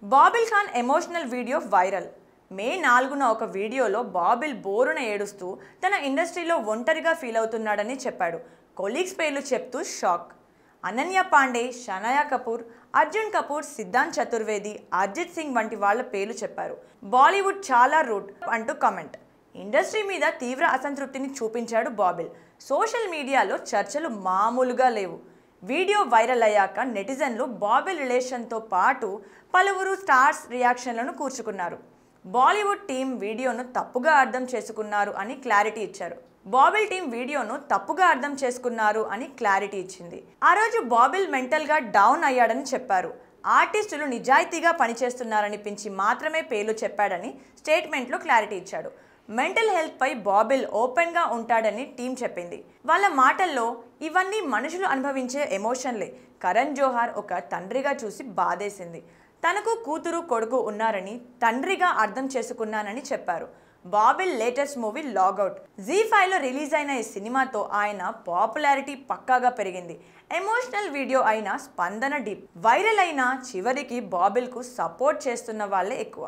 Babel Khan emotional video viral. May 4న ఒక వీడియోలో బాబిల్ బోరున ఏడుస్తూ తన ఇండస్ట్రీలో ఒంటరిగా ఫీల్ అవుతున్నాడని చెప్పాడు. కొలీగ్స్ పేర్లు చెప్తూ షాక్. అనన్య పాండే, షనాయా కపూర్, అర్జున్ కపూర్, సిద్ధాంత్ చతుర్వేది, అర్జిత్ సింగ్ వంటి వాళ్ళ పేర్లు చెప్పారు. బాలీవుడ్ చాలా రూట్ అంటూ కామెంట్. ఇండస్ట్రీ మీద తీవ్ర అసంతృప్తిని చూపించాడు బాబిల్. సోషల్ మీడియాలో చర్చలు మామూలుగా లేవు. వీడియో వైరల్ అయ్యాక నెటిజన్లు బాబిల్ రిలేషన్తో పాటు పలువురు స్టార్స్ రియాక్షన్లను కూర్చుకున్నారు. బాలీవుడ్ టీం వీడియోను తప్పుగా అర్థం చేసుకున్నారు అని క్లారిటీ ఇచ్చారు. బాబిల్ టీం వీడియోను తప్పుగా అర్థం చేసుకున్నారు అని క్లారిటీ ఇచ్చింది. ఆ రోజు బాబిల్ మెంటల్గా డౌన్ అయ్యాడని చెప్పారు. ఆర్టిస్టులు నిజాయితీగా పనిచేస్తున్నారనిపించి మాత్రమే పేర్లు చెప్పాడని స్టేట్మెంట్లో క్లారిటీ ఇచ్చాడు. మెంటల్ హెల్త్ పై బాబిల్ ఓపెన్గా ఉంటాడని టీం చెప్పింది. వాళ్ళ మాటల్లో ఇవన్నీ మనుషులు అనుభవించే ఎమోషన్లే. కరణ్ జోహార్ ఒక తండ్రిగా చూసి బాధేసింది. తనకు కూతురు కొడుకు ఉన్నారని తండ్రిగా అర్థం చేసుకున్నానని చెప్పారు. బాబిల్ లేటెస్ట్ మూవీ లాగౌట్ జీ5లో రిలీజ్ అయిన ఈ సినిమాతో ఆయన పాపులారిటీ పక్కాగా పెరిగింది. ఎమోషనల్ వీడియో అయిన స్పందన డీప్ వైరల్ అయినా చివరికి బాబిల్కు సపోర్ట్ చేస్తున్న వాళ్ళే ఎక్కువ.